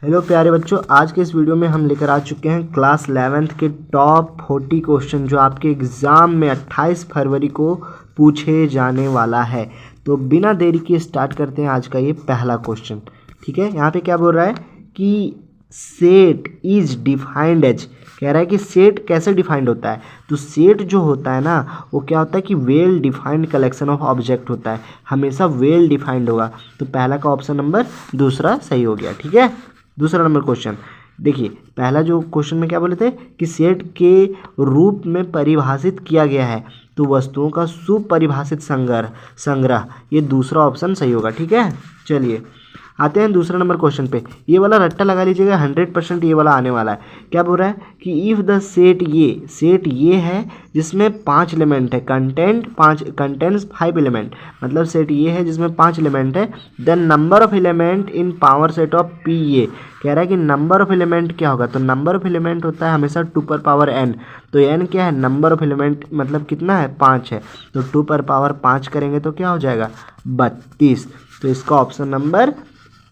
Hello प्यारे बच्चों, आज के इस वीडियो में हम लेकर आ चुके हैं क्लास 11th के टॉप 40 क्वेश्चन जो आपके एग्ज़ाम में 28 फरवरी को पूछे जाने वाला है। तो बिना देरी के स्टार्ट करते हैं आज का ये पहला क्वेश्चन। ठीक है, यहाँ पे क्या बोल रहा है कि सेट इज डिफाइंड एज, कह रहा है कि सेट कैसे डिफाइंड होता है। तो सेट जो होता है ना वो क्या होता है कि well defined collection of object होता है, हमेशा वेल डिफाइंड होगा। तो पहला का ऑप्शन नंबर दूसरा सही हो गया। ठीक है, दूसरा नंबर क्वेश्चन देखिए, पहला जो क्वेश्चन में क्या बोले थे कि सेट के रूप में परिभाषित किया गया है तो वस्तुओं का सुपरिभाषित संग्रह, ये दूसरा ऑप्शन सही होगा। ठीक है, चलिए आते हैं दूसरा नंबर क्वेश्चन पे। ये वाला रट्टा लगा लीजिएगा, 100% ये वाला आने वाला है। क्या बोल रहा है कि इफ़ द सेट ये है जिसमें 5 एलिमेंट है, कंटेंट्स 5 एलिमेंट, मतलब सेट ये है जिसमें 5 एलिमेंट है। Then number of element in power set of P, ये कह रहा है कि नंबर ऑफ एलिमेंट क्या होगा। तो नंबर ऑफ एलिमेंट होता है हमेशा 2n। तो n क्या है, नंबर ऑफ एलिमेंट मतलब कितना है, 5 है। तो 2 करेंगे तो क्या हो जाएगा, 32। तो इसका ऑप्शन नंबर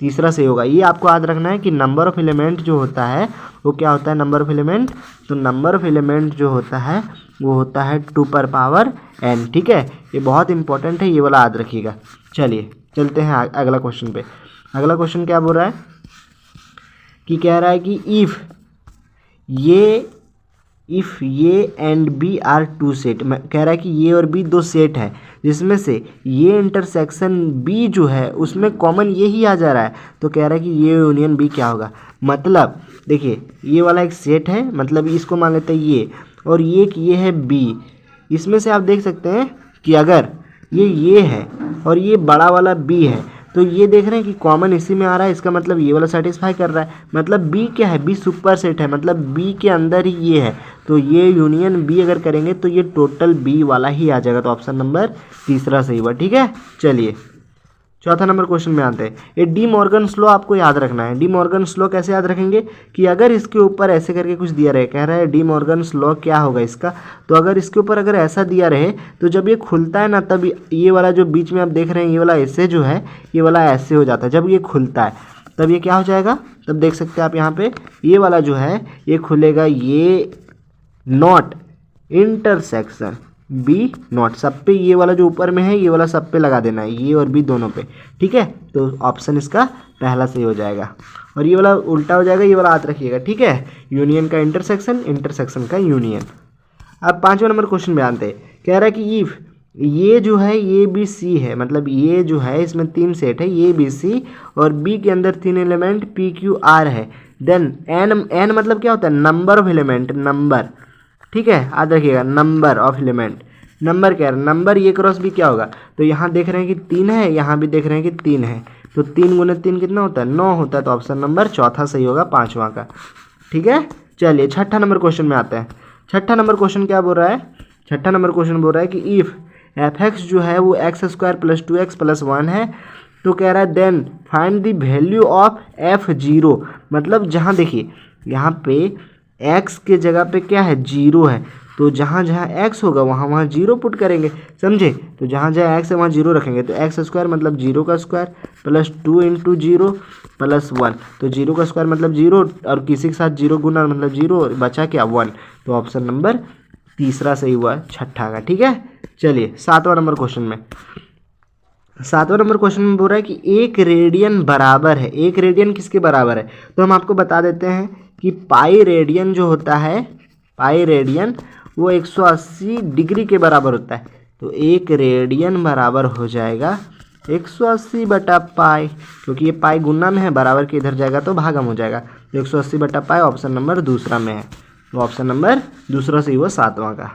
तीसरा सही होगा। ये आपको याद रखना है कि नंबर ऑफ एलिमेंट जो होता है वो क्या होता है, नंबर ऑफ एलिमेंट। तो नंबर ऑफ एलिमेंट जो होता है वो होता है 2n। ठीक है, ये बहुत इंपॉर्टेंट है, ये वाला याद रखिएगा। चलिए चलते हैं अगला क्वेश्चन पे। अगला क्वेश्चन क्या बोल रहा है कि कह रहा है कि इफ़ ये and B are two set, कह रहा है कि ये और बी दो सेट है जिसमें से ये इंटरसेक्शन बी जो है उसमें कॉमन ये ही आ जा रहा है। तो कह रहा है कि ये यूनियन बी क्या होगा। मतलब देखिए, ये वाला एक सेट है, मतलब इसको मान लेते हैं ये, और ये है बी। इसमें से आप देख सकते हैं कि अगर ये है और ये बड़ा वाला बी है तो ये देख रहे हैं कि कॉमन इसी में आ रहा है, इसका मतलब ये वाला सेटिस्फाई कर रहा है। मतलब बी क्या है, बी सुपर सेट है, मतलब बी के अंदर ही ये है। तो ये यूनियन बी अगर करेंगे तो ये टोटल बी वाला ही आ जाएगा। तो ऑप्शन नंबर तीसरा सही हुआ। ठीक है, चलिए चौथा नंबर क्वेश्चन में आते हैं। ये डी मॉर्गन स्लो आपको याद रखना है। डी मॉर्गन स्लो कैसे याद रखेंगे कि अगर इसके ऊपर ऐसे करके कुछ दिया रहे, कह रहा है डी मॉर्गन स्लो क्या होगा इसका। तो अगर इसके ऊपर अगर ऐसा दिया रहे तो जब ये खुलता है ना, तब ये वाला जो बीच में आप देख रहे हैं ये वाला ऐसे जो है, ये वाला ऐसे हो जाता है। जब ये खुलता है तब ये क्या हो जाएगा, तब देख सकते हैं आप यहाँ पे ये वाला जो है ये खुलेगा, ये नॉट इंटरसेक्शन बी नॉट, सब पे ये वाला जो ऊपर में है ये वाला सब पे लगा देना है, ये और बी दोनों पे। ठीक है, तो ऑप्शन इसका पहला सही हो जाएगा। और ये वाला उल्टा हो जाएगा, ये वाला हाथ रखिएगा। ठीक है, यूनियन का इंटरसेक्शन, इंटरसेक्शन का यूनियन। अब 5वां नंबर क्वेश्चन में आते हैं। कह रहा है कि इफ़ ये जो है ये बी सी है, मतलब ये जो है इसमें 3 सेट है, ये बी सी और बी के अंदर 3 एलिमेंट पी क्यू आर है। देन एन मतलब क्या होता है, नंबर ऑफ एलिमेंट, नंबर। ठीक है, याद रखिएगा, नंबर ऑफ एलिमेंट। नंबर क्या है, नंबर ये क्रॉस भी क्या होगा। तो यहाँ देख रहे हैं कि 3 है, यहाँ भी देख रहे हैं कि 3 है। तो 3 गुने 3 कितना होता है, 9 होता है। तो ऑप्शन नंबर चौथा सही होगा, 5वां का। ठीक है, चलिए छठा नंबर क्वेश्चन में आते हैं। छठा नंबर क्वेश्चन क्या बोल रहा है, छठा नंबर क्वेश्चन बोल रहा है कि इफ़ एफ एक्स जो है वो x² + 2x + 1 है। तो कह रहा है then find the value of f0, मतलब जहाँ देखिए यहाँ पे x के जगह पे क्या है, 0 है। तो जहाँ जहाँ x होगा वहाँ वहाँ 0 पुट करेंगे, समझे। तो जहाँ जहाँ x है वहाँ 0 रखेंगे। तो x² मतलब 0 का स्क्वायर प्लस 2 × 0 + 1। तो 0 का स्क्वायर मतलब 0 और किसी के साथ 0 गुना मतलब 0, बचा क्या 1। तो ऑप्शन नंबर तीसरा सही हुआ छठा का। ठीक है, चलिए 7वां नंबर क्वेश्चन में। 7वां नंबर क्वेश्चन में बोल रहा है कि 1 रेडियन बराबर है, 1 रेडियन किसके बराबर है। तो हम आपको बता देते हैं कि पाई रेडियन जो होता है, पाई रेडियन वो 180 डिग्री के बराबर होता है। तो 1 रेडियन बराबर हो जाएगा 180/पाई, क्योंकि ये पाई गुना में है, बराबर के इधर जाएगा तो भागम हो जाएगा। तो 180/पाई ऑप्शन नंबर दूसरा में है। तो ऑप्शन नंबर दूसरा सही हुआ 7वां का।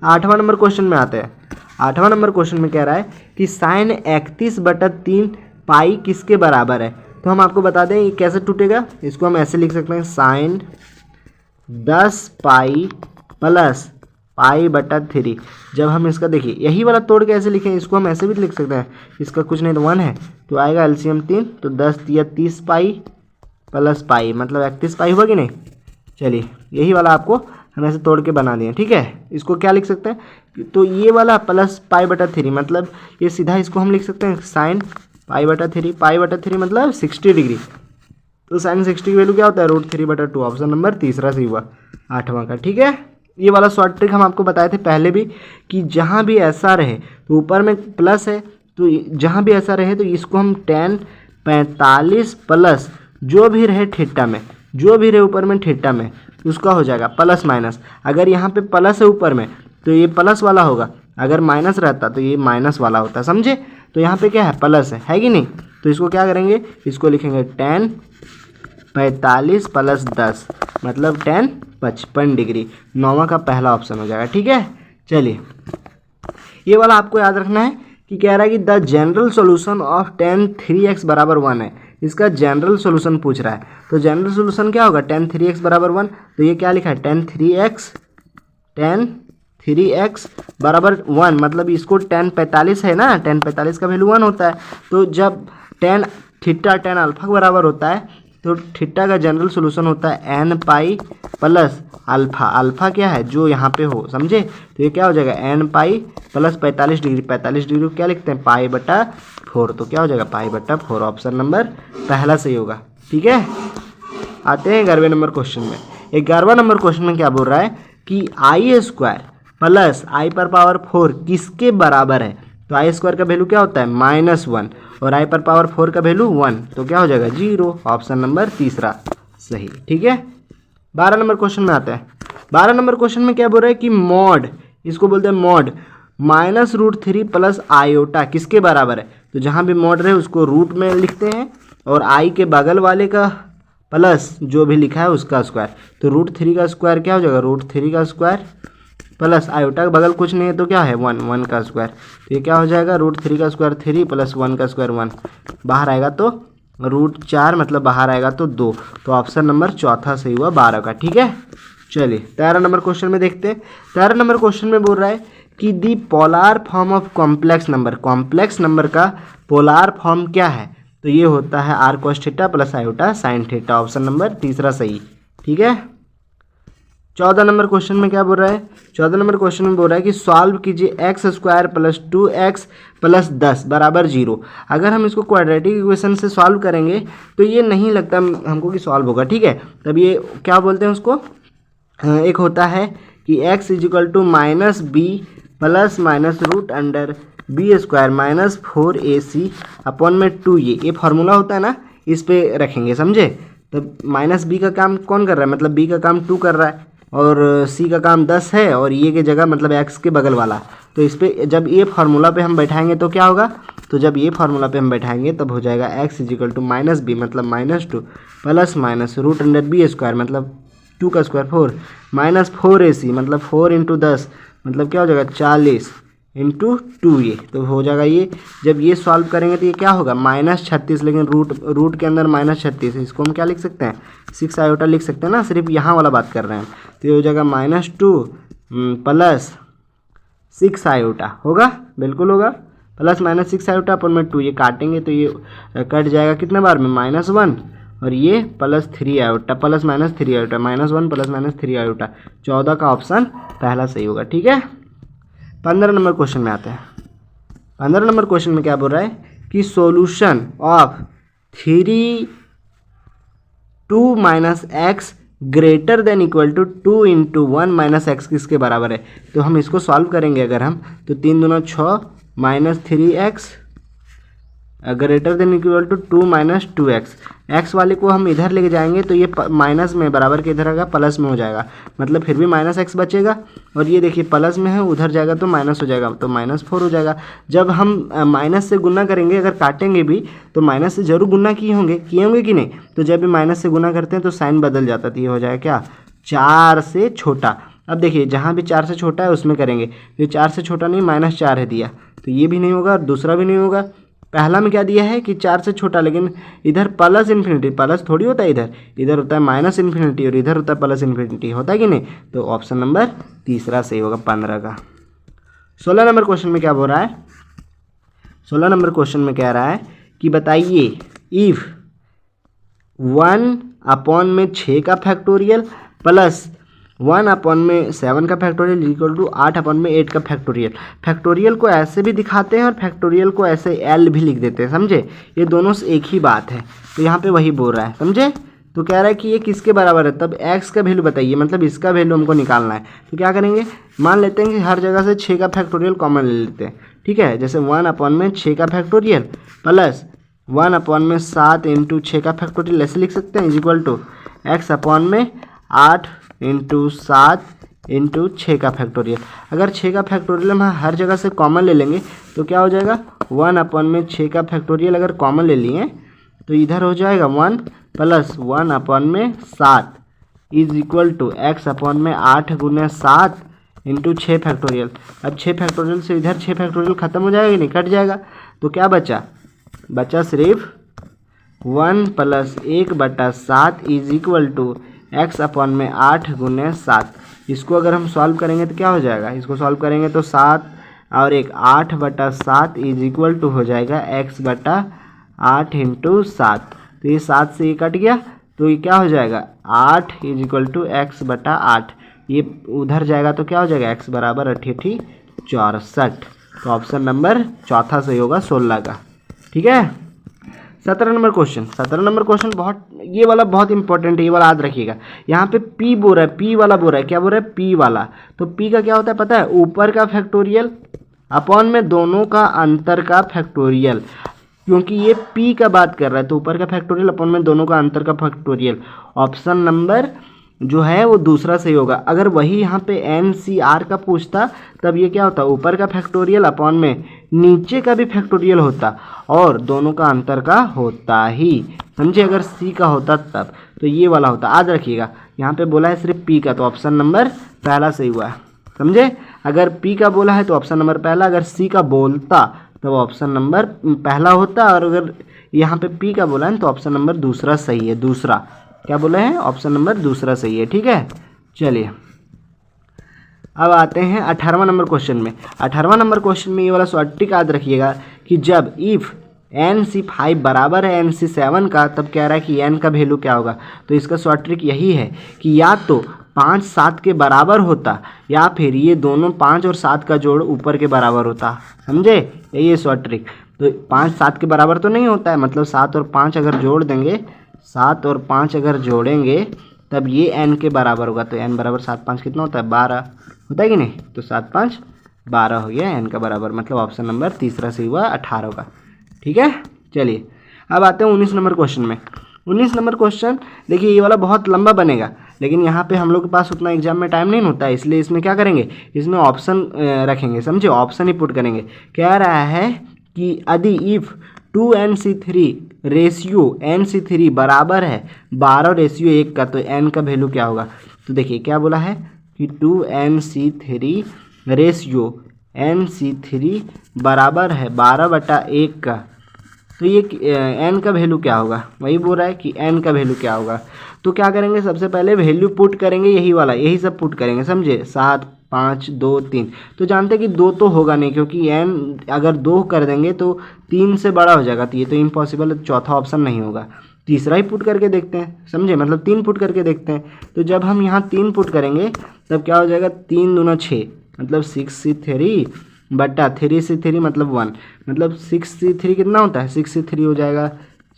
8वां नंबर क्वेश्चन में आते हैं। 8वां नंबर क्वेश्चन में कह रहा है कि साइन 31/3 पाई किसके बराबर है। तो हम आपको बता दें ये कैसे टूटेगा। इसको हम ऐसे लिख सकते हैं, साइन 10 पाई + पाई/3। जब हम इसका देखिए यही वाला तोड़ के ऐसे लिखें, इसको हम ऐसे भी लिख सकते हैं, इसका कुछ नहीं तो 1 है तो आएगा एलसीएम 3। तो 10 × 30 पाई + पाई मतलब 31 पाई हुआ कि नहीं। चलिए यही वाला आपको हम ऐसे तोड़ के बना दिए। ठीक है, इसको क्या लिख सकते हैं, तो ये वाला प्लस पाई/3 मतलब ये सीधा इसको हम लिख सकते हैं साइन पाई/3, पाई/3 मतलब 60 डिग्री। तो साइन 60 की वैल्यू क्या होता है √3/2। ऑप्शन नंबर तीसरा सही हुआ 8वां का। ठीक है, ये वाला शॉर्ट ट्रिक हम आपको बताए थे पहले भी कि जहाँ भी ऐसा रहे तो ऊपर में प्लस है, तो जहाँ भी ऐसा रहे तो इसको हम tan 45 प्लस जो भी रहे थीटा में, जो भी रहे ऊपर में थीटा में उसका हो जाएगा प्लस माइनस। अगर यहाँ पे प्लस है ऊपर में तो ये प्लस वाला होगा, अगर माइनस रहता तो ये माइनस वाला होता, समझे। तो यहाँ पे क्या है प्लस है कि नहीं, तो इसको क्या करेंगे, इसको लिखेंगे tan 45 प्लस 10 मतलब tan 55 डिग्री। 9वां का पहला ऑप्शन हो जाएगा। ठीक है, चलिए ये वाला आपको याद रखना है कि कह रहा है कि the general solution of tan 3x बराबर 1 है। इसका जनरल सोल्यूशन पूछ रहा है, तो जनरल सोल्यूशन क्या होगा tan 3x बराबर 1। तो ये क्या लिखा है tan 3x बराबर 1 मतलब इसको tan 45 है ना, tan 45 का वैल्यू 1 होता है। तो जब tan थीटा tan अल्फा के बराबर होता है तो थीटा का जनरल सोल्यूशन होता है n pi plus alpha. Alpha क्या है जो यहाँ पे हो, समझे। तो ये क्या हो जाएगा n pi plus 45 degree. 45 degree को क्या लिखते हैं π/4, तो क्या हो जाएगा π/4। ऑप्शन नंबर पहला सही होगा। ठीक है, आते हैं 11वें नंबर क्वेश्चन में। 11वां नंबर क्वेश्चन में क्या बोल रहा है कि i² प्लस i⁴ किसके बराबर है। तो i² का वैल्यू क्या होता है -1 और i⁴ का वैल्यू 1, तो क्या हो जाएगा 0। ऑप्शन नंबर तीसरा सही। ठीक है, 12 नंबर क्वेश्चन में आता है। 12 नंबर क्वेश्चन में क्या बोल रहा है कि मॉड, इसको बोलते हैं मॉड -√3 प्लस आयोटा किसके बराबर है। तो जहाँ भी मॉड रहे उसको रूट में लिखते हैं और i के बगल वाले का प्लस जो भी लिखा है उसका स्क्वायर। तो √3 का स्क्वायर क्या हो जाएगा √3 का स्क्वायर प्लस आयोटा के बगल कुछ नहीं है तो क्या है 1 का स्क्वायर। तो ये क्या हो जाएगा √3 का स्क्वायर 3 प्लस 1 का स्क्वायर 1, बाहर आएगा तो √4 मतलब बाहर आएगा तो 2। तो ऑप्शन नंबर चौथा सही हुआ 12 का। ठीक है, चलिए 13 नंबर क्वेश्चन में देखते हैं। 13 नंबर क्वेश्चन में बोल रहा है कि the polar form of complex number, complex number का पोलार फॉर्म क्या है। तो ये होता है r cos theta plus iota sine theta. Option number तीसरा सही। ठीक है, 14 नंबर क्वेश्चन में क्या बोल रहा है, 14 नंबर क्वेश्चन में बोल रहा है कि सॉल्व कीजिए x² प्लस 2x प्लस 10 बराबर 0। अगर हम इसको क्वाड्रेटिक इक्वेशन से सॉल्व करेंगे तो ये नहीं लगता हमको कि सॉल्व होगा। ठीक है, तब ये क्या बोलते हैं उसको, एक होता है कि x -b plus -√b² -4ac upon में 2a, ये फार्मूला होता है ना, इस पे रखेंगे, समझे। तब -b का काम कौन कर रहा है, मतलब b का काम 2 कर रहा है और c का काम 10 है और ये के जगह मतलब x के बगल वाला। तो इस पे जब ये फार्मूला पे हम बैठाएंगे तो क्या होगा, तो जब ये फार्मूला पे हम बैठाएंगे तब हो जाएगा x -b मतलब -2 प्लस -√b² मतलब 2 का स्क्वायर 4 -4ac मतलब 4 × 10 मतलब क्या हो जाएगा 40 × 2a। तो हो जाएगा ये, जब ये सॉल्व करेंगे तो ये क्या होगा -36, लेकिन रूट के अंदर -36 है, इसको हम क्या लिख सकते हैं 6 आयोटा लिख सकते हैं ना, सिर्फ यहाँ वाला बात कर रहे हैं। तो ये हो जाएगा -2 प्लस 6 आयोटा, होगा बिल्कुल होगा, प्लस -6 आयोटा अपन में 2, ये काटेंगे तो ये कट जाएगा कितने बार में -1 और ये plus 3 iota plus -3 iota -1 plus -3 iota. 14 का ऑप्शन पहला सही होगा। ठीक है, 15 नंबर क्वेश्चन में आते हैं। 15 नंबर क्वेश्चन में क्या बोल रहा है कि solution of 3 2 - x greater than equal to 2 × 1 - x किसके बराबर है। तो हम इसको सॉल्व करेंगे अगर हम, तो 3 दूना 6 -3x greater than equal to 2 - 2x। x वाले को हम इधर लेके जाएंगे तो ये माइनस में बराबर के इधर आएगा प्लस में हो जाएगा, मतलब फिर भी -x बचेगा और ये देखिए प्लस में है उधर जाएगा तो माइनस हो जाएगा तो -4 हो जाएगा। जब हम माइनस से गुना करेंगे, अगर काटेंगे भी तो माइनस से जरूर गुना किए होंगे कि नहीं। तो जब भी माइनस से गुना करते हैं तो साइन बदल जाता है, तो ये हो जाएगा क्या 4 से छोटा। अब देखिए जहाँ भी 4 से छोटा है उसमें करेंगे, ये 4 से छोटा नहीं -4 है दिया, तो ये भी नहीं होगा और दूसरा भी नहीं होगा। पहला में क्या दिया है कि 4 से छोटा, लेकिन इधर प्लस इन्फिनिटी, प्लस थोड़ी होता है इधर होता है -इन्फिनिटी और इधर होता है प्लस इन्फिनिटी, होता है कि नहीं। तो ऑप्शन नंबर तीसरा सही होगा 15 का। 16 नंबर क्वेश्चन में क्या बोल रहा है, 16 नंबर क्वेश्चन में कह रहा है कि बताइए इफ 1/6 का फैक्टोरियल प्लस 1/7 का फैक्टोरियल इक्वल टू 8/8 का फैक्टोरियल। फैक्टोरियल को ऐसे भी दिखाते हैं और फैक्टोरियल को ऐसे एल भी लिख देते हैं, समझे। ये दोनों से एक ही बात है, तो यहाँ पे वही बोल रहा है, समझे। तो कह रहा है कि ये किसके बराबर है, तब x का वैल्यू बताइए, मतलब इसका वैल्यू हमको निकालना है। तो क्या करेंगे, मान लेते हैं कि हर जगह से 6 का फैक्टोरियल कॉमन ले लेते हैं, ठीक है। जैसे 1/6 का फैक्टोरियल प्लस 1/7 इंटू 6 का फैक्टोरियल ऐसे लिख सकते हैं, is equal to x/8 into 7 into 6 का फैक्टोरियल। अगर 6 का फैक्टोरियल हम हर जगह से कॉमन ले लेंगे तो क्या हो जाएगा, 1/6 का फैक्टोरियल अगर कॉमन ले लिए तो इधर हो जाएगा 1 plus 1/7 is equal to x/8 गुना 7 इंटू 6 फैक्टोरियल। अब 6 फैक्टोरियल से इधर 6 फैक्टोरियल खत्म हो जाएगा, नहीं कट जाएगा। तो क्या बचा सिर्फ 1 plus 1/7 is equal to x/8 गुने 7। इसको अगर हम सॉल्व करेंगे तो क्या हो जाएगा, इसको सॉल्व करेंगे तो 7 और 8/7 इज इक्वल टू हो जाएगा x/8 इंटू 7। तो ये 7 से ये कट गया, तो ये क्या हो जाएगा 8 इज इक्वल टू x/8। ये उधर जाएगा तो क्या हो जाएगा x बराबर 8 64। तो ऑप्शन नंबर चौथा सही होगा 16 का, ठीक है। 17 नंबर क्वेश्चन बहुत, ये वाला बहुत इंपॉर्टेंट है, ये वाला याद रखिएगा। यहाँ पे p बोल रहा है, p वाला बोल रहा है, क्या बोल रहा है p वाला। तो p का क्या होता है पता है, ऊपर का फैक्टोरियल अपॉन में दोनों का अंतर का फैक्टोरियल। क्योंकि ये p का बात कर रहा है तो ऊपर का फैक्टोरियल अपॉन में दोनों का अंतर का फैक्टोरियल। ऑप्शन नंबर जो है वो दूसरा सही होगा। अगर वही यहाँ पे NCR का पूछता तब ये क्या होता, ऊपर का फैक्टोरियल अपॉन में नीचे का भी फैक्टोरियल होता और दोनों का अंतर का होता ही, समझे। अगर C का होता तब तो ये वाला होता, याद रखिएगा। यहाँ पे बोला है सिर्फ P का, तो ऑप्शन नंबर पहला सही हुआ, समझे। अगर P का बोला है तो ऑप्शन नंबर पहला, अगर C का बोलता तो ऑप्शन नंबर पहला होता, और अगर यहाँ पे P का बोला है तो ऑप्शन नंबर दूसरा सही है। दूसरा क्या बोले हैं, ऑप्शन नंबर दूसरा सही है, ठीक है। चलिए अब आते हैं 18वां नंबर क्वेश्चन में। 18वां नंबर क्वेश्चन में ये वाला शॉर्ट ट्रिक याद रखिएगा कि जब इफ़ NC5 बराबर है NC7 का, तब कह रहा है कि n का वैल्यू क्या होगा। तो इसका शॉर्ट ट्रिक यही है कि या तो 5 7 के बराबर होता या फिर ये दोनों 5 और 7 का जोड़ ऊपर के बराबर होता, समझे। यही है शॉर्ट ट्रिक। तो 5 7 के बराबर तो नहीं होता है, मतलब 7 और 5 अगर जोड़ देंगे, 7 और 5 अगर जोड़ेंगे तब ये n के बराबर होगा। तो n बराबर 7 5 कितना होता है 12 होता है कि नहीं। तो 7 5 12 हो गया n का बराबर, मतलब ऑप्शन नंबर तीसरा सही हुआ 18 का, ठीक है। चलिए अब आते हैं 19 नंबर क्वेश्चन में। 19 नंबर क्वेश्चन देखिए, ये वाला बहुत लंबा बनेगा, लेकिन यहाँ पे हम लोग के पास उतना एग्जाम में टाइम नहीं होता है, इसलिए इसमें क्या करेंगे, इसमें ऑप्शन रखेंगे, समझे। ऑप्शन ही पुट करेंगे। कह रहा है कि यदि इफ़ 2NC3 रेशियो NC3 बराबर है 12:1 का, तो n का वैल्यू क्या होगा। तो देखिए क्या बोला है कि 2NC3 रेशियो NC3 बराबर है 12/1 का, तो ये n का वैल्यू क्या होगा, वही बोल रहा है कि n का वैल्यू क्या होगा। तो क्या करेंगे, सबसे पहले वैल्यू पुट करेंगे, यही वाला, यही सब पुट करेंगे, समझे। 7 5 2 3, तो जानते हैं कि 2 तो होगा नहीं, क्योंकि n अगर 2 कर देंगे तो 3 से बड़ा हो जाएगा, तो ये तो इम्पॉसिबल है, चौथा ऑप्शन नहीं होगा। तीसरा ही पुट करके देखते हैं, समझे, मतलब 3 पुट करके देखते हैं। तो जब हम यहाँ 3 पुट करेंगे तब क्या हो जाएगा, 3 दूना 6, मतलब 6C3 बटा 3C3 मतलब 1, मतलब 6C3 कितना होता है, 6C3 हो जाएगा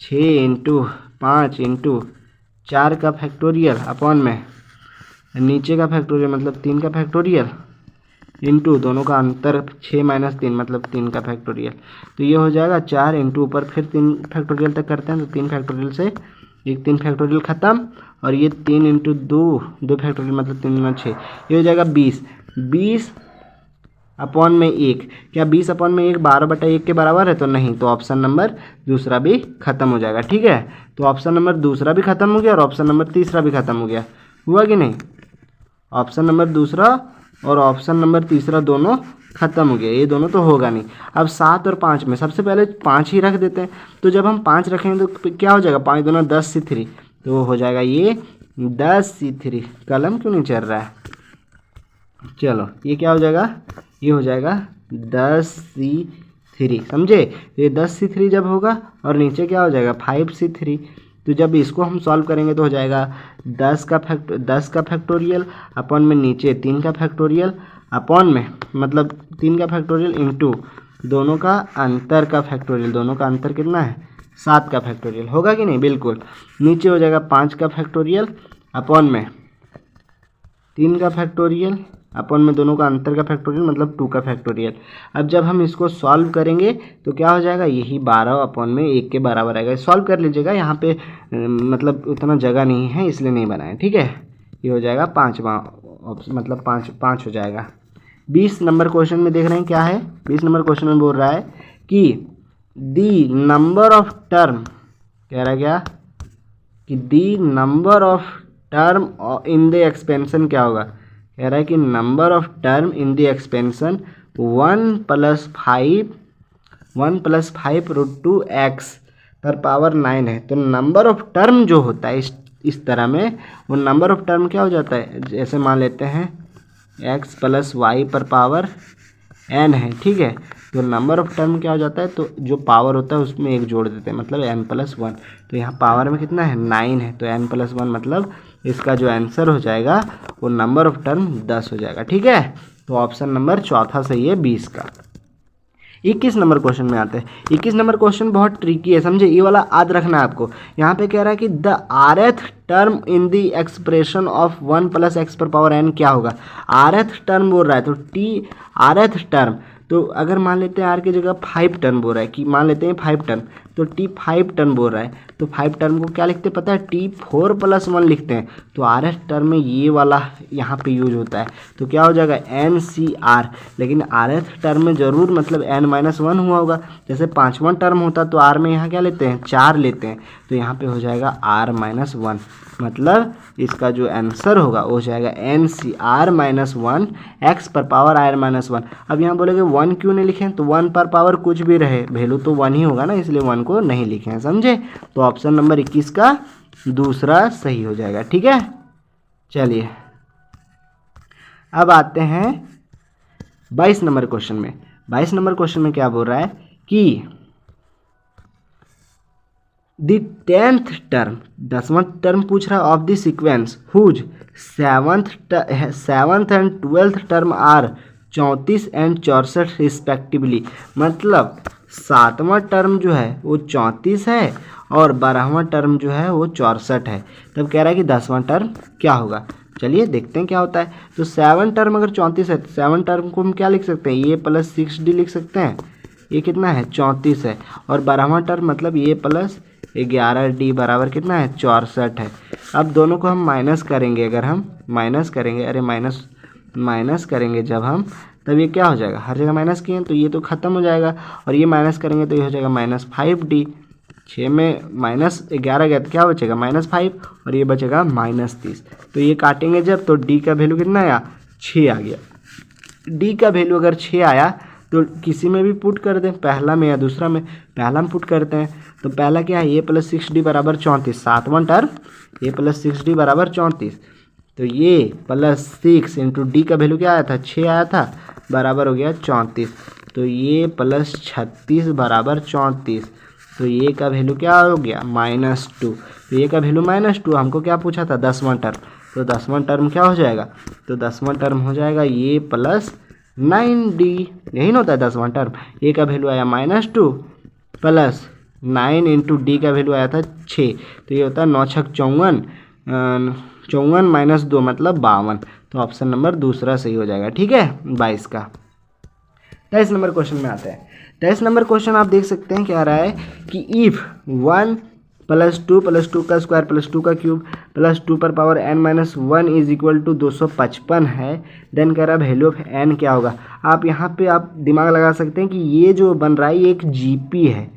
6 इंटू 5 इंटू 4 का फैक्टोरियल अपॉन में नीचे का फैक्टोरियल मतलब 3 का फैक्टोरियल इंटू दोनों का अंतर 6 - 3 मतलब 3 का फैक्टोरियल। तो ये हो जाएगा 4 इंटू ऊपर फिर 3 फैक्टोरियल तक करते हैं, तो 3 फैक्टोरियल से एक 3 फैक्टोरियल ख़त्म, और ये 3 इंटू 2 फैक्टोरियल मतलब 3 दूना 6, ये हो जाएगा 20 अपॉन में 1। क्या 20 अपॉन में 1 12/1 के बराबर है, तो नहीं, तो ऑप्शन नंबर दूसरा भी खत्म हो जाएगा, ठीक है। तो ऑप्शन नंबर दूसरा भी खत्म हो गया और ऑप्शन नंबर तीसरा भी खत्म हो गया, हुआ कि नहीं। ऑप्शन नंबर दूसरा और ऑप्शन नंबर तीसरा दोनों खत्म हो गया, ये दोनों तो होगा नहीं। अब 7 और 5 में सबसे पहले 5 ही रख देते हैं, तो जब हम 5 रखेंगे तो क्या हो जाएगा, 5 दूना 10C3, तो हो जाएगा ये 10C3। कलम क्यों नहीं चल रहा है, चलो ये क्या हो जाएगा, ये हो जाएगा 10C3, समझे। ये 10C3 जब होगा और नीचे क्या हो जाएगा 5C3, तो जब इसको हम सॉल्व करेंगे तो हो जाएगा 10 का फैक्टोरियल अपॉन में नीचे 3 का फैक्टोरियल अपॉन में मतलब 3 का फैक्टोरियल इंटू दोनों का अंतर का फैक्टोरियल। दोनों का अंतर कितना है 7 का फैक्टोरियल। होगा कि नहीं, बिल्कुल। नीचे हो जाएगा 5 का फैक्टोरियल अपॉन में 3 का फैक्टोरियल अपॉन में दोनों का अंतर का फैक्टोरियल मतलब 2 का फैक्टोरियल। अब जब हम इसको सॉल्व करेंगे तो क्या हो जाएगा, यही 12 अपॉन में 1 के बराबर आएगा। सॉल्व कर लीजिएगा, यहाँ पे मतलब उतना जगह नहीं है इसलिए नहीं बनाए, ठीक है। ये हो जाएगा 5वां मतलब 5 हो जाएगा। 20 नंबर क्वेश्चन में देख रहे हैं क्या है। 20 नंबर क्वेश्चन में बोल रहा है कि दी नंबर ऑफ टर्म, कह रहा है क्या कि the number of term in the expansion क्या होगा, कह रहा है कि number of term in the expansion 1 + 5 √2 x पर पावर 9 है। तो नंबर ऑफ टर्म जो होता है इस तरह में, वो नंबर ऑफ टर्म क्या हो जाता है, जैसे मान लेते हैं x + y पर पावर n है, ठीक है। तो नंबर ऑफ टर्म क्या हो जाता है, तो जो पावर होता है उसमें एक जोड़ देते हैं मतलब n + 1। तो यहाँ पावर में कितना है 9 है, तो n + 1 मतलब इसका जो आंसर हो जाएगा वो नंबर ऑफ टर्म 10 हो जाएगा, ठीक है। तो ऑप्शन नंबर चौथा सही है 20 का। 21 नंबर क्वेश्चन में आते हैं। 21 नंबर क्वेश्चन बहुत ट्रिकी है, समझे, ये वाला याद रखना है आपको। यहाँ पे कह रहा है कि the rth term in the expression of 1 + x पर पावर n क्या होगा। rth टर्म बोल रहा है, तो rth टर्म, तो अगर मान लेते हैं r की जगह 5 टर्म बोल रहा है, कि मान लेते हैं 5 टर्म, तो t 5 टर्म बोल रहा है, तो 5 टर्म को क्या लिखते हैं पता है, t 4 + 1 लिखते हैं। तो rth टर्म में ये वाला यहाँ पे यूज होता है, तो क्या हो जाएगा NCR। लेकिन rth टर्म में ज़रूर मतलब n - 1 हुआ होगा। जैसे 5वां टर्म होता तो r में यहाँ क्या लेते हैं 4 लेते हैं, तो यहाँ पे हो जाएगा r - 1 मतलब इसका जो आंसर होगा वो हो जाएगा NCR - 1 x पर पावर r - 1। अब यहाँ बोलेंगे 1 क्यों नहीं लिखें, तो 1 पर पावर कुछ भी रहे वैल्यू तो 1 ही होगा ना, इसलिए 1 को नहीं लिखे हैं, समझे। तो ऑप्शन नंबर 21 का दूसरा सही हो जाएगा, ठीक है। चलिए अब आते हैं 22 नंबर क्वेश्चन में। 22 नंबर क्वेश्चन में क्या बोल रहा है कि द 10th टर्म, 10वां टर्म पूछ रहा है of the sequence whose 7th and 12th term are 34 and 64 respectively. मतलब 7वां टर्म जो है वो 34 है और 12वां टर्म जो है वो 64 है। तब कह रहा है कि 10वां टर्म क्या होगा। चलिए देखते हैं क्या होता है। तो 7 टर्म अगर 34 है तो 7 टर्म को हम क्या लिख सकते हैं, ये + 6d लिख सकते हैं। ये कितना है 34 है, और 12वां टर्म मतलब ये + 11d बराबर कितना है 64 है। अब दोनों को हम माइनस करेंगे, अगर हम माइनस करेंगे, अरे माइनस करेंगे जब हम, तब ये क्या हो जाएगा, हर जगह माइनस किए तो ये तो ख़त्म हो जाएगा, और ये माइनस करेंगे तो ये हो जाएगा -5d। 6 में -11 गया तो क्या बचेगा -5, और ये बचेगा -30। तो ये काटेंगे जब, तो d का वैल्यू कितना आया 6 आ गया। d का वैल्यू अगर 6 आया तो किसी में भी पुट कर दें, पहला में या दूसरा में। पहला में पुट करते हैं तो पहला क्या है, a + 6d बराबर 34, 7वां टर्म a + 6d बराबर 34। तो ये +6 इंटू डी का वैल्यू क्या आया था 6 आया था, बराबर हो गया 34। तो ये +36 बराबर 34। तो ये का वैल्यू क्या हो गया -2। तो ये का वैल्यू -2, हमको क्या पूछा था 10वां टर्म, तो 10वां टर्म क्या हो जाएगा, तो 10वां टर्म हो जाएगा ये +9d। यही ना होता है 10वां टर्म। ए का वैल्यू आया -2 + 9 इंटू डी का वैल्यू आया था 6, तो ये होता है 9 छक 54, 54 - 2 मतलब 52। तो ऑप्शन नंबर दूसरा सही हो जाएगा, ठीक है 22 का। 23 नंबर क्वेश्चन में आते हैं। 23 नंबर क्वेश्चन आप देख सकते हैं क्या आ रहा है कि इफ़ 1 + 2 + 2 का स्क्वायर + 2 का क्यूब + 2 पर पावर n - 1 = 255 है, देन कह रहा है वैल्यू ऑफ n क्या होगा। आप यहाँ पे आप दिमाग लगा सकते हैं कि ये जो बन रहा है ये एक जीपी है,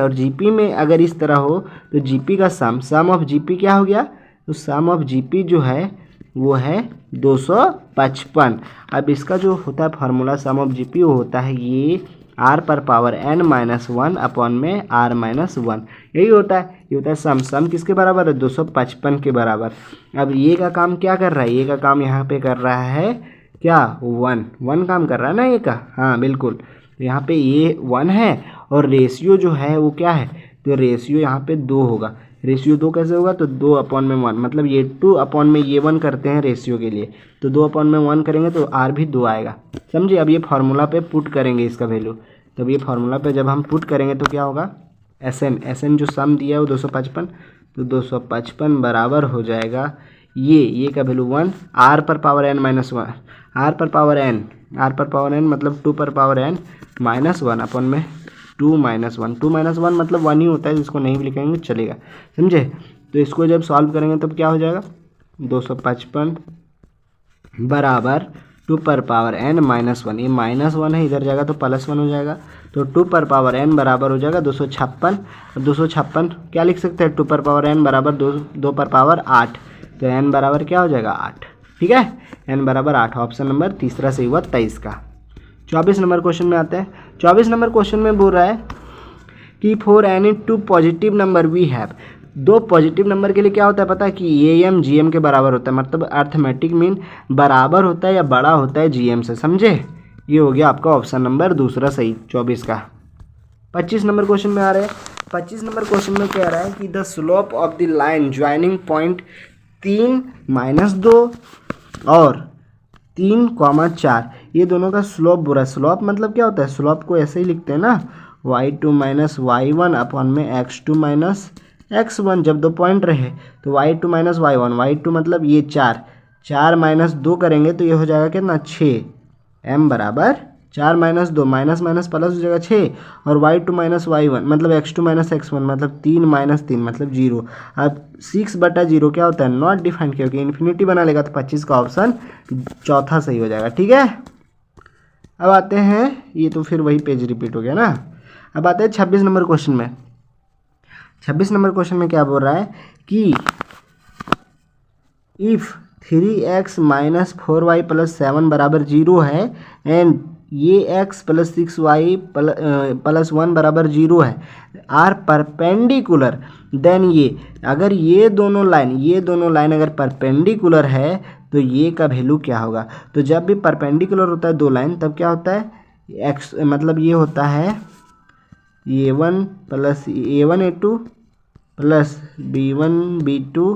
और जीपी में अगर इस तरह हो तो जीपी का सम ऑफ जीपी क्या हो गया, तो सम ऑफ जीपी जो है वो है 255। अब इसका जो होता है फार्मूला सम ऑफ जीपी वो होता है ये r पर पावर n - 1 अपॉन में r - 1, यही होता है। ये होता है सम किसके बराबर है 255 के बराबर। अब ये का काम क्या कर रहा है, ये का काम यहाँ पे कर रहा है क्या 1 काम कर रहा है ना ये का, हाँ बिल्कुल। यहाँ पे ये 1 है और रेशियो जो है वो क्या है, तो रेशियो यहाँ पे 2 होगा, रेशियो 2 कैसे होगा, तो 2/1, मतलब ये 2/1 करते हैं रेशियो के लिए, तो 2/1 करेंगे तो r भी 2 आएगा, समझे। अब ये फार्मूला पे पुट करेंगे इसका वैल्यू, तब ये फार्मूला पे जब हम पुट करेंगे तो क्या होगा, SN जो सम दिया है वो 255, तो 255 बराबर हो जाएगा ये का वैल्यू 1, r पर पावर n माइनस 1, r पर पावर n मतलब 2 पर पावर n माइनस 1 अपन में 2 माइनस 1, 2 माइनस 1 मतलब 1 ही होता है, जिसको नहीं भी लिखेंगे चलेगा, समझे। तो इसको जब सॉल्व करेंगे तब क्या हो जाएगा, 255 बराबर 2 पर पावर n माइनस 1, ये माइनस 1 है, इधर जाएगा तो प्लस 1 हो जाएगा, तो 2 पर पावर n बराबर हो जाएगा 256, 256 क्या लिख सकते हैं, 2 पर पावर n बराबर 2 पर पावर 8, तो n बराबर क्या हो जाएगा 8, ठीक है, n बराबर 8, ऑप्शन नंबर तीसरा सही हुआ 23 का। 24 नंबर क्वेश्चन में आते हैं। 24 नंबर क्वेश्चन में बोल रहा है कि for any 2 positive number we have, 2 positive number के लिए क्या होता है पता है कि AM GM के बराबर होता है, मतलब अर्थमेटिक मीन बराबर होता है या बड़ा होता है GM से, समझे। ये हो गया आपका ऑप्शन नंबर दूसरा सही 24 का। 25 नंबर क्वेश्चन में आ रहे हैं। 25 नंबर क्वेश्चन में कह रहा है कि the slope of the line joining point 3 - 2 और 3,4, ये दोनों का स्लोप बोल रहा है। स्लोप मतलब क्या होता है, स्लोप को ऐसे ही लिखते हैं ना, y2 - y1 अपॉन में x2 - x1, जब 2 पॉइंट रहे तो y2 - y1, y2 मतलब ये 4 - 2 करेंगे तो ये हो जाएगा कितना 6, m बराबर 4 - 2 माइनस माइनस प्लस हो जाएगा 6, और y2 - y1 मतलब x2 - x1 मतलब 3 - 3 मतलब 0। अब 6/0 क्या होता है, नॉट डिफाइंड, क्योंकि इन्फिनिटी बना लेगा तो 25 का ऑप्शन चौथा सही हो जाएगा, ठीक है। अब आते हैं, ये तो फिर वही पेज रिपीट हो गया ना। अब आते हैं 26 नंबर क्वेश्चन में। 26 नंबर क्वेश्चन में क्या बोल रहा है कि इफ़ 3x - 4y + 7 बराबर 0 है एंड ये x + 6y + 1 बराबर 0 है, आर परपेंडिकुलर, देन ये अगर ये दोनों लाइन अगर परपेंडिकुलर है तो ये का वैल्यू क्या होगा। तो जब भी परपेंडिकुलर होता है 2 लाइन तब क्या होता है, x मतलब ये होता है a1 + a1 plus b1 b2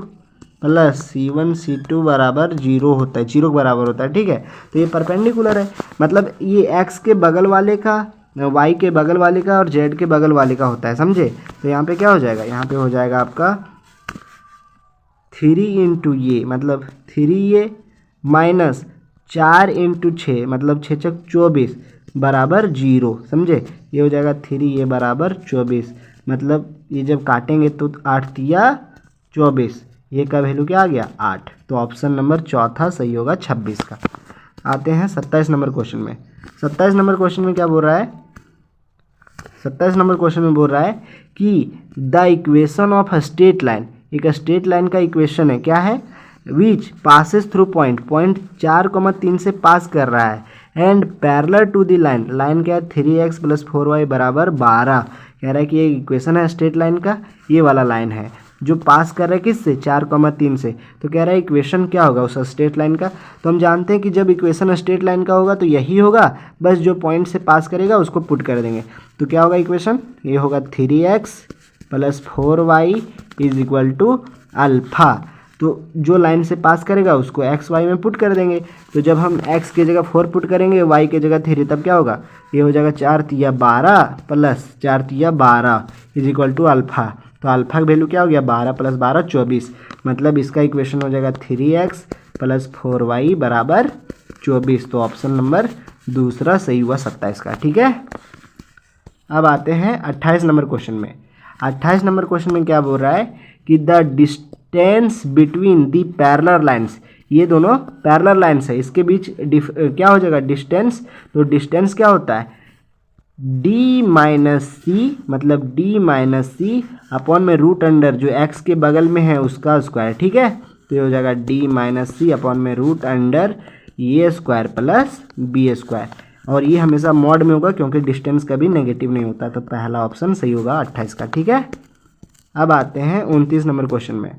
plus c1 c2 बराबर 0 होता है, 0 के बराबर होता है, ठीक है। तो ये परपेंडिकुलर है, मतलब ये x के बगल वाले का, y के बगल वाले का और z के बगल वाले का होता है, समझे। तो यहाँ पे क्या हो जाएगा, यहाँ पे हो जाएगा आपका 3 × ये मतलब 3a माइनस 4 × 6 मतलब 6 × 24 बराबर 0, समझे। ये हो जाएगा 3a बराबर 24, मतलब ये जब काटेंगे तो 8 तिया 24, ये का वैल्यू क्या आ गया 8, तो ऑप्शन नंबर चौथा सही होगा 26 का। आते हैं 27 नंबर क्वेश्चन में। 27 नंबर क्वेश्चन में क्या बोल रहा है, 27 नंबर क्वेश्चन में बोल रहा है कि the equation of a straight line, एक स्ट्रेट लाइन का इक्वेशन है, क्या है, विच पासिस थ्रू पॉइंट 4,3 से पास कर रहा है and parallel to the line क्या है 3x + 4y बराबर 12, कह रहा है कि ये इक्वेशन है स्ट्रेट लाइन का, ये वाला लाइन है जो पास कर रहा है किससे 4,3 से, तो कह रहा है इक्वेशन क्या होगा उस स्ट्रेट लाइन का। तो हम जानते हैं कि जब इक्वेशन स्ट्रेट लाइन का होगा तो यही होगा, बस जो पॉइंट से पास करेगा उसको पुट कर देंगे। तो क्या होगा इक्वेशन, ये होगा 3x + 4y = अल्फा, तो जो लाइन से पास करेगा उसको x y में पुट कर देंगे। तो जब हम x की जगह 4 पुट करेंगे, y की जगह 3, तब क्या होगा, ये हो जाएगा 4 तिया 12 प्लस 4 तिया 12 = अल्फा। तो अल्फा का वैल्यू क्या हो गया 12 + 12 24, मतलब इसका इक्वेशन हो जाएगा 3x + 4y बराबर 24, तो ऑप्शन नंबर दूसरा सही हुआ 27 का, ठीक है। अब आते हैं 28 नंबर क्वेश्चन में। 28 नंबर क्वेश्चन में क्या बोल रहा है कि the distance between the parallel lines, ये दोनों पैरेलल लाइन्स है, इसके बीच क्या हो जाएगा डिस्टेंस, तो डिस्टेंस क्या होता है d - c, मतलब d - c अपॉन में √अंडर जो x के बगल में है उसका स्क्वायर, ठीक है। तो ये हो जाएगा d - c अपॉन में √under a square plus b square, और ये हमेशा मॉड में होगा क्योंकि डिस्टेंस कभी नेगेटिव नहीं होता, तो पहला ऑप्शन सही होगा 28 का, ठीक है। अब आते हैं 29 नंबर क्वेश्चन में।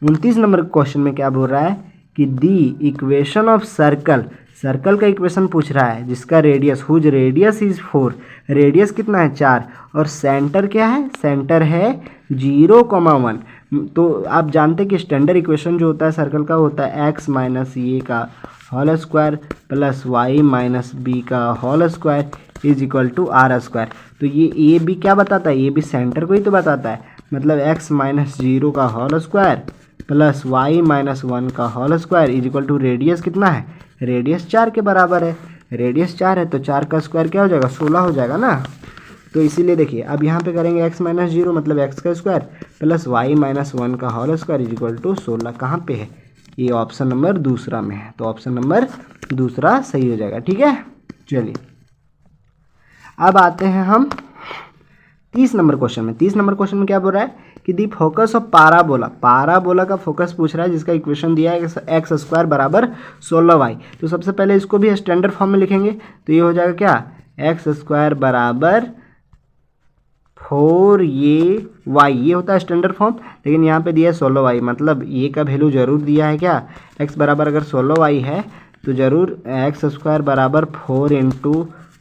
29 नंबर क्वेश्चन में क्या बोल रहा है कि the equation of circle circle का इक्वेशन पूछ रहा है जिसका radius, whose radius is 4, radius कितना है 4, और सेंटर क्या है, सेंटर है 0,1। तो आप जानते हैं कि स्टैंडर्ड इक्वेशन जो होता है सर्कल का होता है एक्स माइनस ए का whole square plus Y minus B का whole square is equal to R square. तो ये बी क्या बताता है, ये भी सेंटर को ही तो बताता है, मतलब एक्स माइनस 0 का whole square plus Y minus 1 का whole square is equal to radius कितना है, रेडियस 4 के बराबर है। रेडियस 4 है तो 4 का स्क्वायर क्या हो जाएगा, 16 हो जाएगा ना। तो इसीलिए देखिए अब यहाँ पे करेंगे एक्स माइनस 0 मतलब एक्स का स्क्वायर प्लस वाई माइनस 1 का whole square is equal to 16। कहाँ पे है, ये ऑप्शन नंबर दूसरा में है, तो ऑप्शन नंबर दूसरा सही हो जाएगा। ठीक है, चलिए अब आते हैं हम 30 नंबर क्वेश्चन में। 30 नंबर क्वेश्चन में क्या बोल रहा है कि दी फोकस ऑफ पाराबोला, पाराबोला का फोकस पूछ रहा है जिसका इक्वेशन दिया है एक्स स्क्वायर बराबर 16y। तो सबसे पहले इसको भी स्टैंडर्ड फॉर्म में लिखेंगे, तो ये हो जाएगा क्या, एक्स स्क्वायर बराबर 4 ये वाई, ये होता है स्टैंडर्ड फॉर्म, लेकिन यहाँ पे दिया है 16y, मतलब ये का वैल्यू जरूर दिया है क्या, x बराबर अगर 16y है तो जरूर एक्स स्क्वायर बराबर 4 इंटू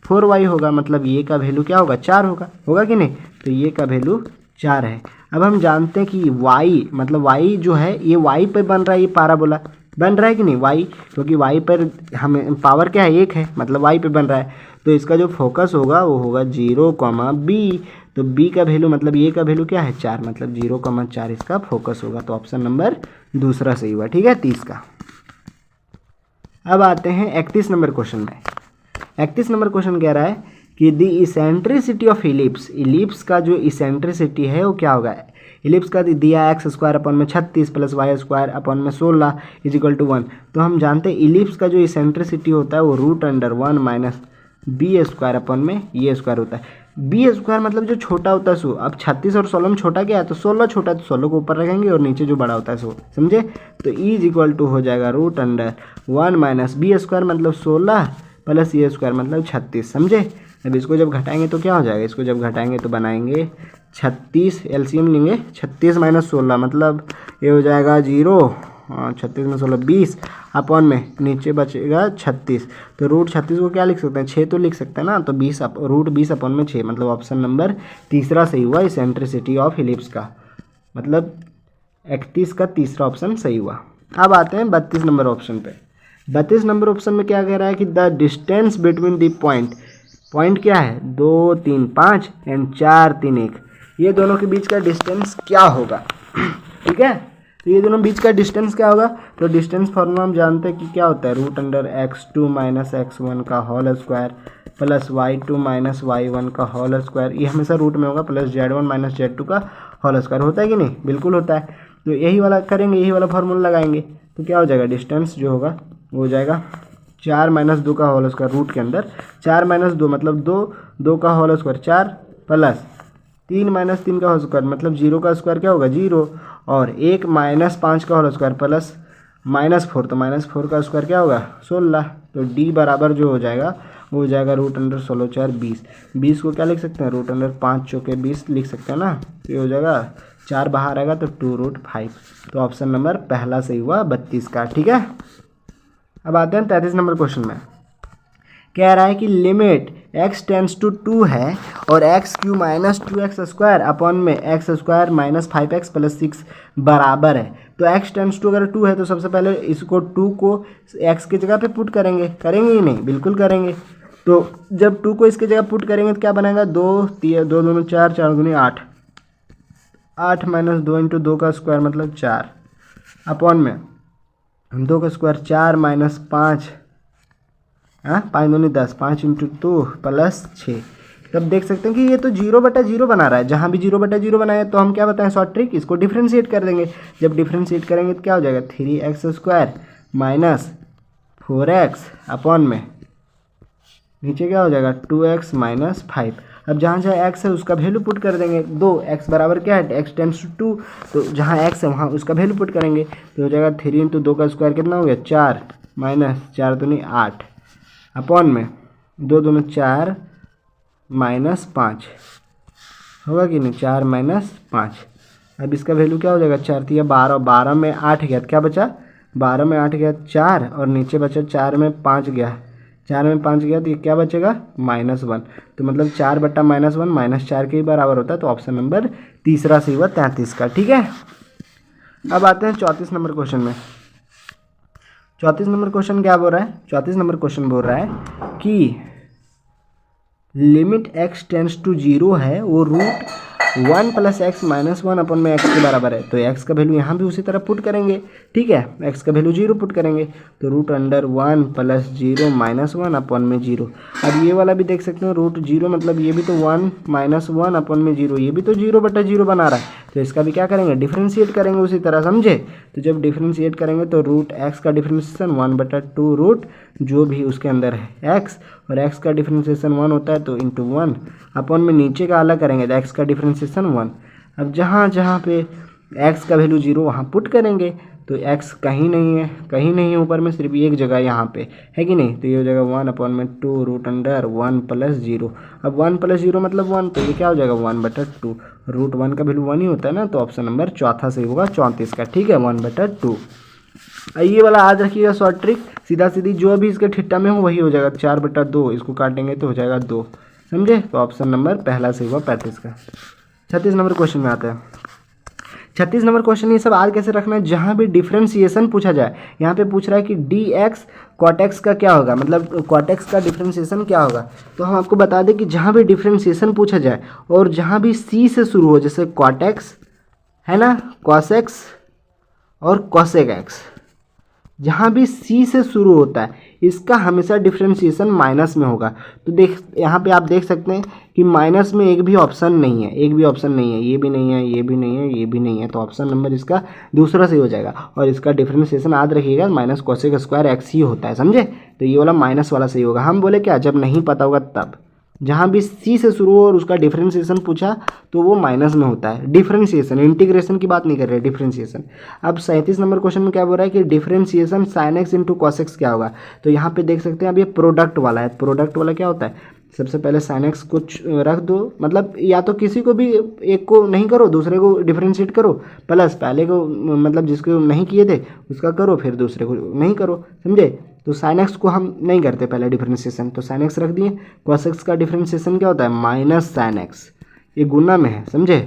4y होगा, मतलब ये का वैल्यू क्या होगा, 4 होगा, होगा कि नहीं, तो ये का वैल्यू 4 है। अब हम जानते हैं कि y मतलब y जो है ये y पे बन रहा है, ये पाराबोला बन रहा है कि नहीं y, क्योंकि y पर हमें पावर क्या है 1 है, मतलब y पे बन रहा है, तो इसका जो फोकस होगा वो होगा 0,b, तो b का वैल्यू मतलब ये का वैल्यू क्या है 4, मतलब 0,4 इसका फोकस होगा, तो ऑप्शन नंबर दूसरा सही हुआ। ठीक है 30 का। अब आते हैं 31 नंबर क्वेश्चन में। 31 नंबर क्वेश्चन कह रहा है कि the eccentricity of ellipse, ellipse का जो इसेंट्रिसिटी है वो क्या होगा, इलिप्स का दिया एक्स स्क्वायर अपन में 36 प्लस वाई स्क्वायर अपन में 16 इज इक्वल टू 1। तो हम जानते हैं इलिप्स का जो इसेंट्रिसिटी होता है वो √1 माइनस बी स्क्वायर अपन में ये स्क्वायर होता है। बी स्क्वायर मतलब जो छोटा होता है सो, अब 36 और 16 में छोटा क्या है, तो 16 छोटा है तो 16 को ऊपर रखेंगे और नीचे जो बड़ा होता है सो, समझे, तो इज इक्वल टू हो जाएगा √1 माइनस बी स्क्वायर मतलब 16 प्लस ये स्क्वायर मतलब 36, समझे। अब इसको जब घटाएंगे तो क्या हो जाएगा, इसको जब घटाएंगे तो बनाएंगे 36, एलसीएम लेंगे 36 माइनस 16 मतलब ये हो जाएगा 0, 36 में 16 20 अपॉन में नीचे बचेगा 36, तो √36 को क्या लिख सकते हैं 6 तो लिख सकते हैं ना, तो √20 अपॉन में 6, मतलब ऑप्शन नंबर तीसरा सही हुआ इसेंट्रिसिटी ऑफ इलिप्स का, मतलब 31 का तीसरा ऑप्शन सही हुआ। अब आते हैं 32 नंबर ऑप्शन पे। 32 नंबर ऑप्शन में क्या कह रहा है कि the distance between the point क्या है 2 3 5 एंड 4 3 1, ये दोनों के बीच का डिस्टेंस क्या होगा। ठीक है, तो ये दोनों बीच का डिस्टेंस क्या होगा, तो डिस्टेंस फॉर्मूला हम जानते हैं कि क्या होता है √x2 माइनस x1 का whole square plus y2 minus y1 का होल स्क्वायर, ये हमेशा रूट में होगा, प्लस z1 माइनस z2 का होल स्क्वायर, होता है कि नहीं, बिल्कुल होता है। तो यही वाला करेंगे, यही वाला फार्मूला लगाएंगे, तो क्या हो जाएगा डिस्टेंस जो होगा वो हो जाएगा 4 माइनस 2 का होल स्क्वायर, रूट के अंदर 4 माइनस 2 मतलब 2 का होल स्क्वायर 4 प्लस 3 माइनस 3 का होल स्क्वायर मतलब 0 का स्क्वायर क्या होगा 0, और 1 माइनस 5 का होल स्क्वायर प्लस -4, तो -4 का स्क्वायर क्या होगा 16, तो d बराबर जो हो जाएगा वो हो जाएगा √16 4 20, 20 को क्या लिख सकते हैं √5 चौके 20 लिख सकते हैं ना, तो ये हो जाएगा 4 बाहर आएगा तो 2√5, तो ऑप्शन नंबर पहला सही हुआ 32 का। ठीक है, अब आते हैं 33 नंबर क्वेश्चन में। कह रहा है कि लिमिट x टेंड्स टू 2 है और x³ minus 2x square upon में x square minus 5x plus 6 बराबर है। तो x टेंड्स टू अगर 2 है तो सबसे पहले इसको 2 को x की जगह पे पुट करेंगे ही नहीं, बिल्कुल करेंगे। तो जब 2 को इसकी जगह पुट करेंगे तो क्या बनेगा 2 2 4 4 दूनी 8, 8 माइनस 2 इंटू 2 का स्क्वायर मतलब 4 अपॉन में 2 का स्क्वायर 4 माइनस 5, 5 दूनी 10, 5 इंटू 2 प्लस 6। तब देख सकते हैं कि ये तो 0/0 बना रहा है, जहाँ भी 0/0 बनाया तो हम क्या बताएं शॉर्ट ट्रिक, इसको डिफ्रेंशिएट कर देंगे। जब डिफ्रेंशिएट करेंगे तो क्या हो जाएगा 3x square minus 4x upon में नीचे क्या हो जाएगा 2x माइनस 5। अब जहाँ जहाँ x है उसका वैल्यू पुट कर देंगे, 2x बराबर क्या है x टेंड्स टू 2, तो जहाँ x है वहाँ उसका वैल्यू पुट करेंगे, तो हो जाएगा 3 इंटू 2 का स्क्वायर कितना हो गया 4 माइनस 4 दूनी 8 अपॉन में 2 दूनी 4 माइनस 5 होगा कि नहीं 4 माइनस 5। अब इसका वैल्यू क्या हो जाएगा 4 3 12, 12 में 8 गया तो क्या बचा 12 में 8 गया 4 और नीचे बचा 4 में 5 गया, 4 में 5 गया तो ये क्या बचेगा -1। तो मतलब 4/-1 -4 के ही बराबर होता है। तो ऑप्शन नंबर तीसरा सही हुआ 33 का। ठीक है, अब आते हैं 34 नंबर क्वेश्चन में। 34 नंबर क्वेश्चन क्या बोल रहा है? 34 नंबर क्वेश्चन बोल रहा है कि लिमिट x टेंड्स टू 0 है वो √1 + x - 1 अपन में x के बराबर है। तो x का वैल्यू यहाँ भी उसी तरह पुट करेंगे। ठीक है, x का वैल्यू 0 पुट करेंगे तो √1 + 0 - 1 अपन में 0। अब ये वाला भी देख सकते हैं √0 मतलब ये भी तो 1 - 1 अपन में 0, ये भी तो 0/0 बना रहा है। तो इसका भी क्या करेंगे डिफ्रेंशिएट करेंगे उसी तरह, समझे। तो जब डिफ्रेंशिएट करेंगे तो √x का डिफ्रेंशिएशन 1/2 रूट जो भी उसके अंदर है x, और x का डिफ्रेंशिएशन 1 होता है तो इंटू 1 अपन में नीचे का अलग करेंगे तो x का डिफ्रेंशिएशन 1। अब जहाँ जहाँ पे x का वैल्यू 0 वहाँ पुट करेंगे तो x कहीं नहीं है, कहीं नहीं है ऊपर में, सिर्फ एक जगह यहाँ पे है कि नहीं। तो ये हो जाएगा 1/2 √1 + 0। अब 1 + 0 मतलब 1, तो ये क्या हो जाएगा 1/2। √1 का वैल्यू 1 ही होता है ना, तो ऑप्शन नंबर चौथा सही होगा 34 का। ठीक है, 1/2। ये वाला आज रखिएगा शॉर्ट ट्रिक, सीधा सीधी जो भी इसके ठिट्टा में हो वही हो जाएगा। 4/2 इसको काटेंगे तो हो जाएगा 2, समझे। तो ऑप्शन नंबर पहला सही हुआ 35 का। 36 नंबर क्वेश्चन में आता है। 36 नंबर क्वेश्चन ये सब आज कैसे रखना है, जहाँ भी डिफ्रेंशिएशन पूछा जाए। यहाँ पे पूछ रहा है कि dx cot x का क्या होगा, मतलब cot x का डिफ्रेंशिएशन क्या होगा। तो हम आपको बता दें कि जहाँ भी डिफ्रेंशिएशन पूछा जाए और जहाँ भी c से शुरू हो, जैसे cot x है ना, cos x और cosec x, जहाँ भी c से शुरू होता है इसका हमेशा डिफ्रेंशिएशन माइनस में होगा। तो देख यहाँ पे आप देख सकते हैं कि माइनस में एक भी ऑप्शन नहीं है, एक भी ऑप्शन नहीं है, ये भी नहीं है, ये भी नहीं है, ये भी नहीं है। तो ऑप्शन नंबर इसका दूसरा सही हो जाएगा। और इसका डिफ्रेंशिएशन याद रखिएगा -cosec² x ही होता है, समझे। तो ये वाला माइनस वाला सही होगा। हम बोले क्या, जब नहीं पता होगा तब, जहाँ भी c से शुरू हो और उसका डिफ्रेंशिएशन पूछा तो वो माइनस में होता है। डिफ्रेंशिएशन, इंटीग्रेशन की बात नहीं कर रहे, डिफ्रेंशिएशन। अब 37 नंबर क्वेश्चन में क्या बोल रहा है कि differentiation sin x × cos x क्या होगा। तो यहाँ पे देख सकते हैं अब ये प्रोडक्ट वाला है। प्रोडक्ट वाला क्या होता है, सबसे पहले sin x को रख दो, मतलब या तो किसी को भी एक को नहीं करो, दूसरे को डिफ्रेंशिएट करो, प्लस पहले को मतलब जिसको नहीं किए थे उसका करो, फिर दूसरे को नहीं करो, समझे। तो sin x को हम नहीं करते पहले डिफ्रेंशिएशन, तो sin x रख दिए। cos x का डिफ्रेंशिएशन क्या होता है -sin x, ये गुना में है, समझे,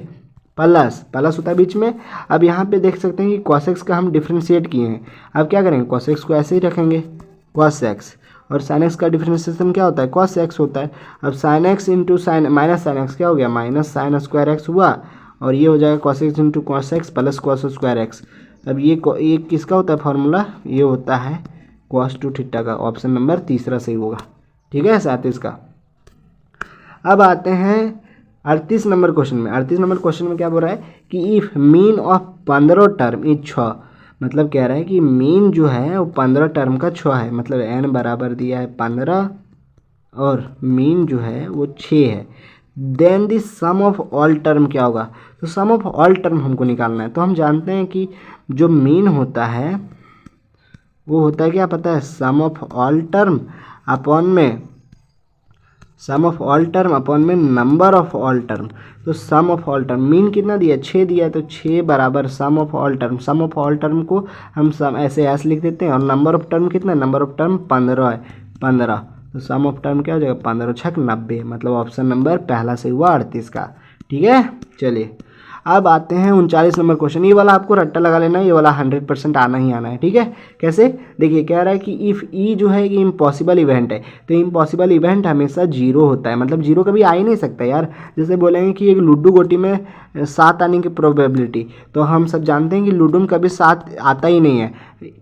प्लस होता है बीच में। अब यहाँ पे देख सकते हैं कि cos x का हम डिफ्रेंशिएट किए हैं। अब क्या करेंगे, cos x को ऐसे ही रखेंगे cos x, और sin x का डिफ्रेंशिएशन क्या होता है cos x होता है। अब sin x into -sin x क्या हो गया -sin² x हुआ, और ये हो जाएगा cos x into cos x plus cos² x। अब ये किसका होता है फॉर्मूला, ये होता है cos 2θ का। ऑप्शन नंबर तीसरा सही होगा। ठीक है, 37 का। अब आते हैं 38 नंबर क्वेश्चन में। 38 नंबर क्वेश्चन में क्या बोल रहा है कि if mean of 15 term is 6, मतलब कह रहा है कि मीन जो है वो 15 टर्म का 6 है, मतलब n बराबर दिया है 15 और मीन जो है वो 6 है। Then the sum of all term क्या होगा। तो सम ऑफ ऑल टर्म हमको निकालना है। तो हम जानते हैं कि जो मीन होता है वो होता है क्या पता है, sum of all term upon number of all term. तो sum of all term mean कितना दिया 6 दिया है, तो 6 बराबर sum of all term. Sum of all term को हम सम ऐसे लिख देते हैं, और नंबर ऑफ टर्म कितना है, नंबर ऑफ टर्म 15 है, 15। तो सम ऑफ टर्म क्या हो जाएगा 15 × 6 = 90, मतलब ऑप्शन नंबर पहला सही हुआ 38 का। ठीक है, चलिए अब आते हैं 39 नंबर क्वेश्चन। ये वाला आपको रट्टा लगा लेना है, ये वाला 100% आना ही आना है। ठीक है, कैसे, देखिए कह रहा है कि इफ़ ई जो है कि इम्पॉसिबल इवेंट है, तो इम्पॉसिबल इवेंट हमेशा 0 होता है, मतलब 0 कभी आ ही नहीं सकता यार। जैसे बोलेंगे कि एक लूडो गोटी में 7 आने की प्रोबेबिलिटी, तो हम सब जानते हैं कि लूडो में कभी 7 आता ही नहीं है,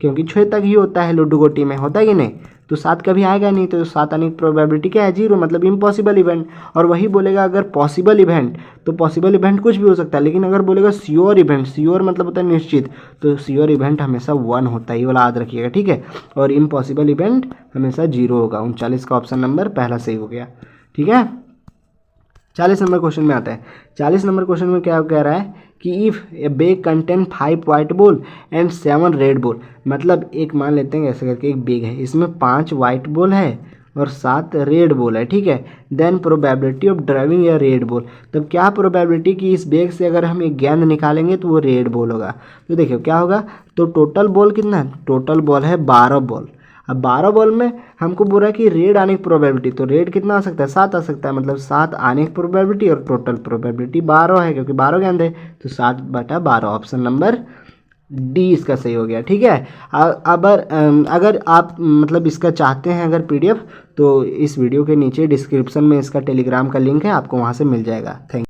क्योंकि 6 तक ही होता है लूडो गोटी में, होता है कि नहीं। तो 7 कभी आएगा नहीं, तो 7 आने की प्रोबेबिलिटी क्या है 0, मतलब इम्पॉसिबल इवेंट। और वही बोलेगा अगर पॉसिबल इवेंट, तो पॉसिबल इवेंट कुछ भी हो सकता है, लेकिन अगर बोलेगा श्योर इवेंट, श्योर मतलब होता है निश्चित, तो श्योर इवेंट हमेशा 1 होता है, ये वाला याद रखिएगा। ठीक है, और इम्पॉसिबल इवेंट हमेशा 0 होगा। 39 का ऑप्शन नंबर पहला सही हो गया। ठीक है, 40 नंबर क्वेश्चन में आता है। 40 नंबर क्वेश्चन में क्या कह रहा है कि if A bag contain 5 white ball and 7 red ball, मतलब एक मान लेते हैं ऐसे करके एक बैग है, इसमें 5 वाइट बॉल है और 7 रेड बॉल है, ठीक है। देन प्रोबेबिलिटी ऑफ ड्राइविंग या रेड बॉल, तब क्या प्रोबेबिलिटी कि इस बैग से अगर हम एक गेंद निकालेंगे तो वो रेड बॉल होगा। तो देखिए क्या होगा, तो टोटल बॉल कितना है, टोटल बॉल है 12 बॉल। अब 12 बॉल में हमको बोल रहा है कि रेड आने की प्रोबेबिलिटी, तो रेड कितना आ सकता है, 7 आ सकता है, मतलब 7 आने की प्रोबेबिलिटी और टोटल प्रोबेबिलिटी 12 है क्योंकि 12 गेंद है, तो 7/12, ऑप्शन नंबर डी इसका सही हो गया, ठीक है। अगर आप मतलब इसका चाहते हैं अगर PDF, तो इस वीडियो के नीचे डिस्क्रिप्शन में इसका टेलीग्राम का लिंक है, आपको वहाँ से मिल जाएगा। थैंक